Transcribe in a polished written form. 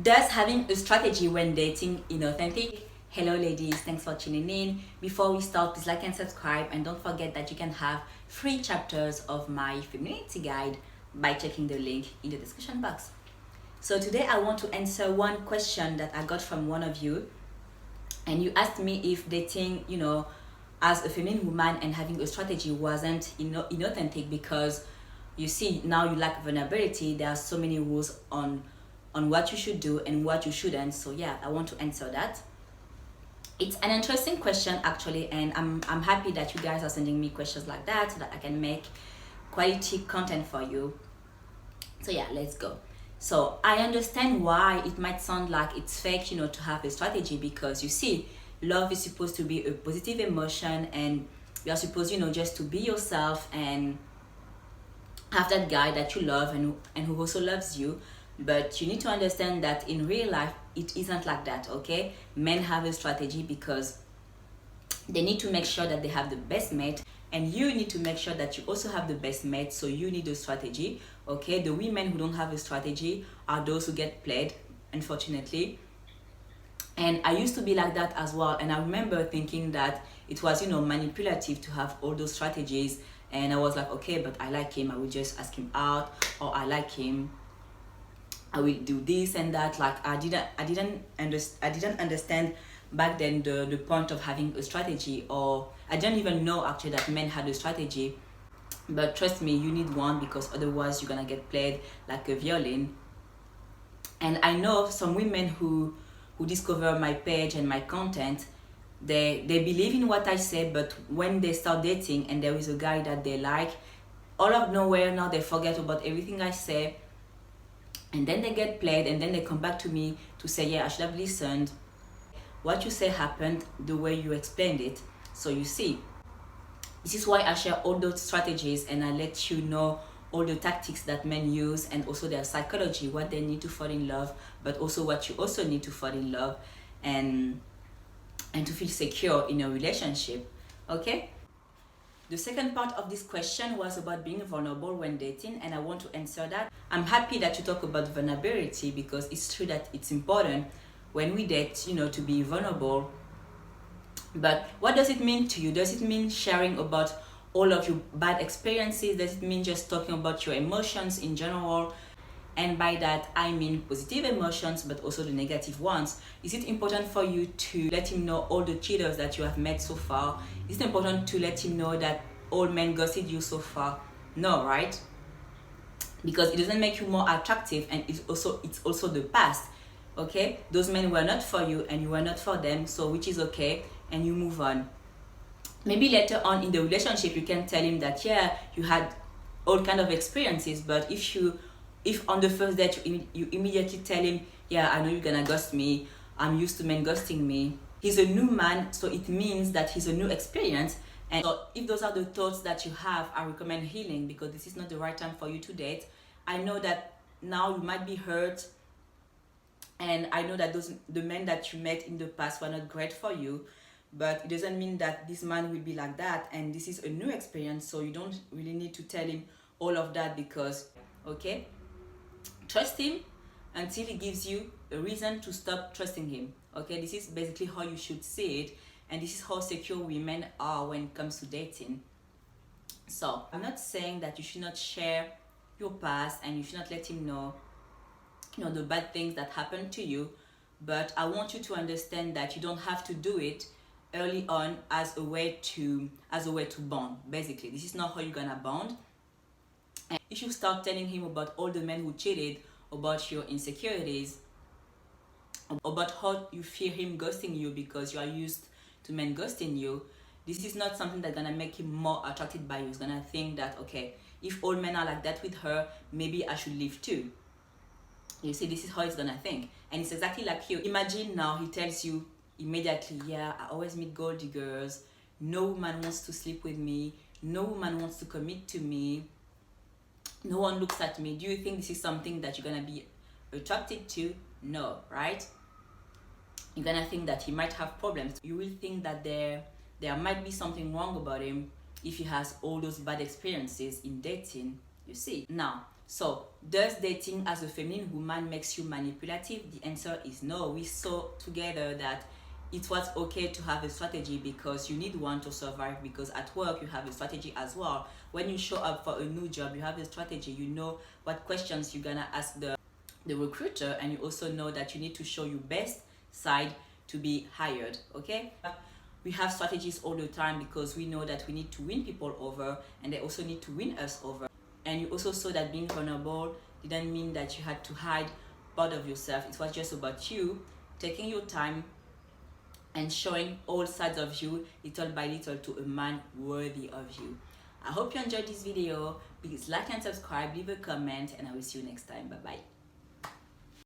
Does having a strategy when dating inauthentic? Hello ladies, thanks for tuning in. Before we start, please like and subscribe, and don't forget that you can have free chapters of my femininity guide by checking the link in the description box. So today I want to answer one question that I got from one of you, and you asked me if dating, as a feminine woman and having a strategy wasn't inauthentic because you see now you lack vulnerability. There are so many rules on what you should do and what you shouldn't. So yeah, I want to answer that. It's an interesting question actually, and I'm happy that you guys are sending me questions like that so that I can make quality content for you. So yeah, let's go. So I understand why it might sound like it's fake, to have a strategy, because you see, love is supposed to be a positive emotion, and you're supposed, just to be yourself and have that guy that you love and who also loves you. But you need to understand that in real life it isn't like that. Okay, men have a strategy because they need to make sure that they have the best mate, and you need to make sure that you also have the best mate. So you need a strategy. Okay, the women who don't have a strategy are those who get played, unfortunately. And I used to be like that as well, and I remember thinking that it was manipulative to have all those strategies. And I was like, okay, but I like him, I will just ask him out, or I like him, I will do this and that. Like I didn't understand back then the point of having a strategy, or I didn't even know actually that men had a strategy. But trust me, you need one, because otherwise you're gonna get played like a violin. And I know some women who discover my page and my content, they believe in what I say, but when they start dating and there is a guy that they like, all of nowhere now they forget about everything I say, and then they get played, and then they come back to me to say, yeah, I should have listened. What you say happened the way you explained it. So you see, this is why I share all those strategies, and I let you know all the tactics that men use, and also their psychology, what they need to fall in love, but also what you also need to fall in love and to feel secure in a relationship. Okay? The second part of this question was about being vulnerable when dating, and I want to answer that. I'm happy that you talk about vulnerability, because it's true that it's important when we date, to be vulnerable. But what does it mean to you? Does it mean sharing about all of your bad experiences? Does it mean just talking about your emotions in general? And by that, I mean positive emotions, but also the negative ones. Is it important for you to let him know all the cheaters that you have met so far? Is it important to let him know that all men ghosted you so far? No, right? Because it doesn't make you more attractive, and it's also the past. Okay? Those men were not for you, and you were not for them, so which is okay, and you move on. Maybe later on in the relationship you can tell him that, yeah, you had all kind of experiences, but if on the first date you immediately tell him, yeah, I know you're gonna ghost me, I'm used to men ghosting me, he's a new man, so it means that he's a new experience. And so if those are the thoughts that you have, I recommend healing, because this is not the right time for you to date. I know that now you might be hurt, and I know that the men that you met in the past were not great for you, but it doesn't mean that this man will be like that, and this is a new experience, so you don't really need to tell him all of that, because okay, trust him until he gives you a reason to stop trusting him. Okay, this is basically how you should see it, and this is how secure women are when it comes to dating. So I'm not saying that you should not share your past and you should not let him know the bad things that happened to you, but I want you to understand that you don't have to do it early on as a way to bond. Basically, this is not how you're gonna bond. And if you start telling him about all the men who cheated, about your insecurities, about how you fear him ghosting you because you are used to men ghosting you, this is not something that's gonna make him more attracted by you. He's gonna think that, okay, if all men are like that with her, maybe I should leave too. You see, this is how he's gonna think, and it's exactly like you. Imagine now he tells you immediately, yeah, I always meet gold diggers, no woman wants to sleep with me, no woman wants to commit to me, no one looks at me. Do you think this is something that you're gonna be attracted to? No, right? You're gonna think that he might have problems. You will think that there might be something wrong about him if he has all those bad experiences in dating. You see, now So, does dating as a feminine woman makes you manipulative? The answer is no. We saw together that it was okay to have a strategy because you need one to survive, because at work you have a strategy as well. When you show up for a new job, you have a strategy. You know what questions you're gonna ask the recruiter, and you also know that you need to show your best side to be hired. Okay, we have strategies all the time because we know that we need to win people over, and they also need to win us over. And you also saw that being vulnerable didn't mean that you had to hide part of yourself. It was just about you taking your time and showing all sides of you little by little to a man worthy of you. I hope you enjoyed this video. Please like and subscribe, leave a comment, and I will see you next time. Bye bye.